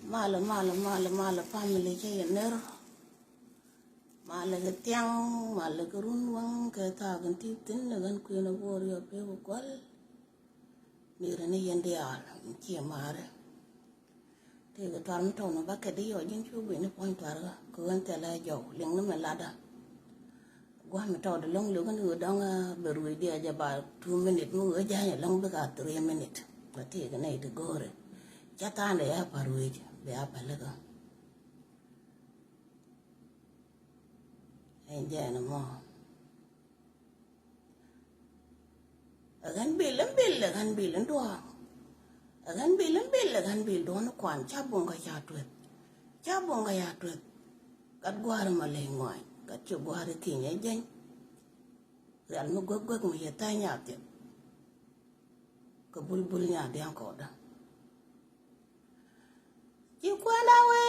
mala family che ner mala cái tiang mala cái run wang cái ta gan ti tin na gan ku na bor yo pe kwal ni re ni yende al chi mare te ga tar mi to no ba ke di yo jin chu bi ni point tar ko gan te la jo ling na me la da gwa mi to de long lu gan u dong be ru di ja ba 2 minute mu ga ja ya long be ka 3 minute ba te ga nei de gore cha ta ne ya paru be a pa la ga en ja na mo gan bilen do gan bil do no kwan cha bon ga ya tuet kat gwar ma le ngoy kat chu gwar ti nya jen ran mo gog mo ya ta nya te ko bul nya de ko da chi kwana we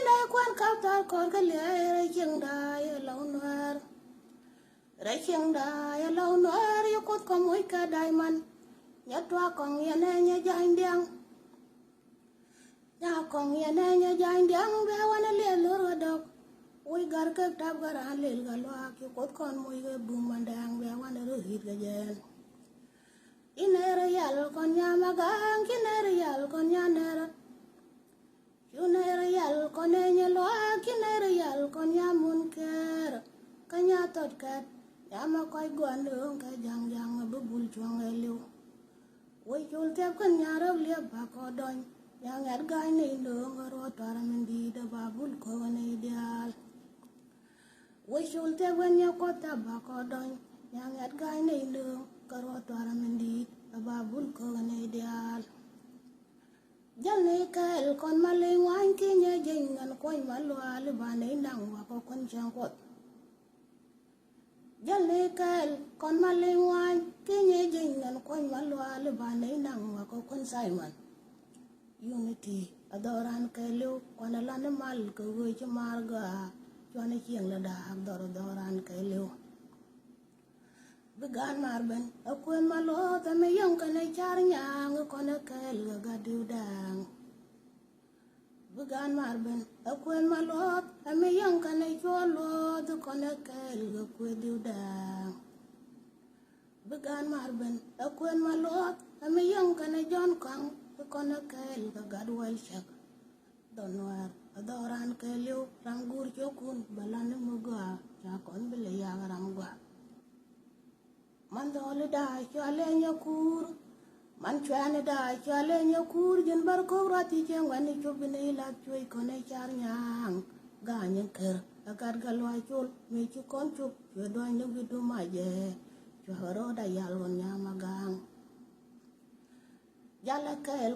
na kwan ka ta ko ga le ching da ya law nuer ra ching da ya law nuer yo ko moy ka dai man nya twa kong ya ne nya jang diang nya kong ya ne nya jang diang be wana le lo dok oi gar ka tab gar an le ga lo ki ko kon moy ga bu mandang be wana ro hit ga jen inere yal kon nya magang kinere yal kon nya nera yunere yal kon nya lo kinere yal kon nya mun ker kanya tot kat ya ma koy gondong ka jang bu bul chuang e lu oi chul te kon nya ro le ba ko don ya ngat ga ni ndo ngaro tar men di da ba bul ko ne ideal oi chul te kon nya ko ta ba ko don ya ngat ga ni ndo ngaro tar men di da ba bul ko ne ideal jal ne kal kon ma le wan ki nya jeng ngan ko ma lo al ba ne nang wa ko kon chang ko jal ne kal kon ma le wan ki nya jeng ngan ko ma lo al ba ne nang wa ko kon Simon unity adoran kelu kon la ne mal ko go chi mar ga chone chieng la da adoran kelu began marben akwen malo ta me yong kana char nyang kon kel ga diudang began marben akwen malo ta me yong kana cholo to kon kel ga kwe diudang began marben akwen malo ta me yong kana jon kang kon kel ga gadwal chak donwar adoran kelu rangur chokun balan muga cha kon bele ya ramgwa man dole da chale nyakur man chwane da chale nyakur jin bar ko rati chengwani chobine la choi kone char nyang ga nyen ker agar galwa chul mi chu kon chup chwe do nyu gidu ma je choro da yalon nyama gang jala kel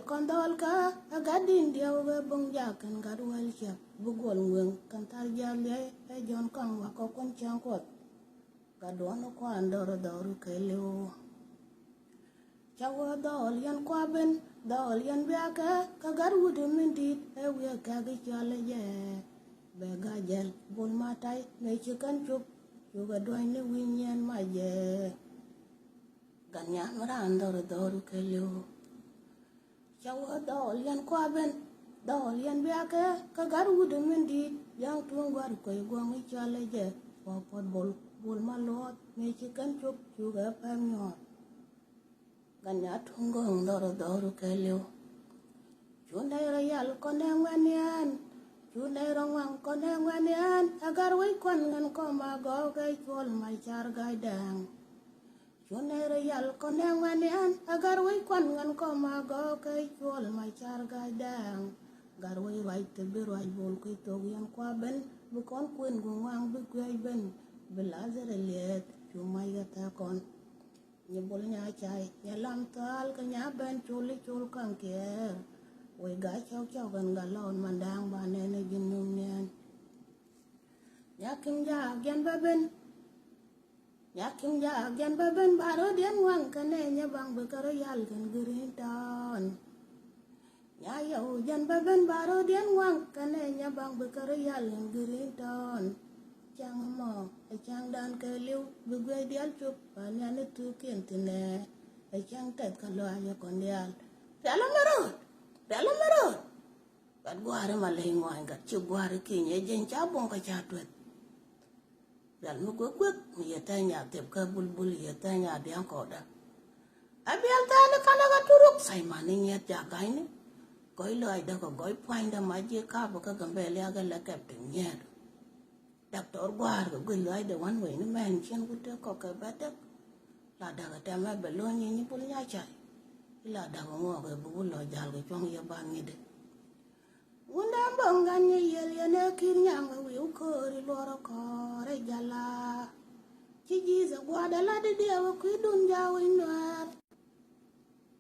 kondol ka agadin dia we bong jakan gadwal chep bugol ngwen kan tar jale e jon kang wa ko kon chang ko kadono ko andoro doru kelu chawo dol yan kwaben dol yan biaka kagaru de mindi e wi ka ga chale je be ga jel bul matai me chikan chup yuga doy ne winyen ma je ganya mara andoro doru kelu chawo dol yan kwaben dol yan biaka kagaru de mindi yang tungwar ko gongi chale je popot bul malot me chikan chup juga pamyot ganya tunggong doru kelu chunai royal konengwanian chunai rongwang konengwanian agar wi kon ngan ko ma go ga chol mai char gaidang chunai royal konengwanian agar wi kon ngan ko ma go ga chol mai char gaidang gar wi wai te bi roi bol ko to yan kwa ben bu kon kuin gungwang bu kwai ben belajar lihat cuma ya takon nyebol nya chai ya lam tal ka nya ben chul kang kier we ga chau kan galon mandang ba ne ne ginum nyen yakin ja gen baben baro den wang kane nya bang be karo yal kan girin ton nya yo gen baben baro den wang kane nya bang be karo yal kan girin ton chang mo chang dan ke liu bu gwe dial chup pa nya ne tu kien tine chang tet ka lo ya kon dial ya la maro pela maro kat gware ma le ngwan kat chu gware ki nye jen cha bon ka cha twet dal mu go kwek ye ta nya tep ka bulbul ye ta nya diang ko da abial ta ne kana ga turuk sai mani nye ja gai ne koi loy da ko goi point da ma je ka ba ka gambe le ga la kap tin nye doctor gwar ko goi loy da wan we ne men chen ku te ko ka ba da la da ga ta ma be lo ni ni pul nya cha la da ko ngo ga bu lo jal ga chong ye ban ni de wunda bongan ni yel ye ne kir nyang ga wi ko ri lo ro ko re jala ci ji za gwa da la de de wa ku dun ja wi Nuer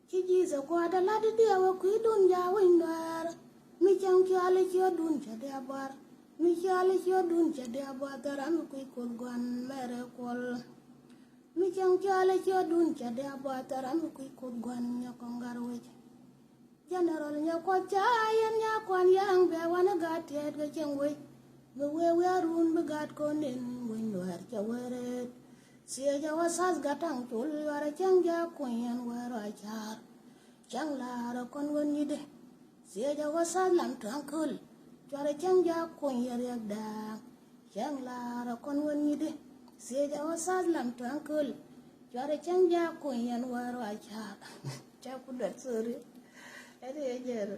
ci ji za gwa da la de de wa ku dun ja wi Nuer mi chang chale ci dun cha de bar mi chale ci dun cha de bar taram ku ko gwan mere kol mi chang chale ci dun cha de bar taram ku ko gwan nya ko ngar we general nya ko cha yan nya kwan yang be wana ga te ga cheng we we run be gat ko nen we Nuer cha were sia ja wasas gatang tul wara chang ja ko yan wara char chang la ra kon won ni de sia ja wasas lam trankul wara chang ja ko yan yak da chang la ra kon won ni de sia ja wasas lam trankul wara chang ja ko yan wara char cha ku da suri ade jer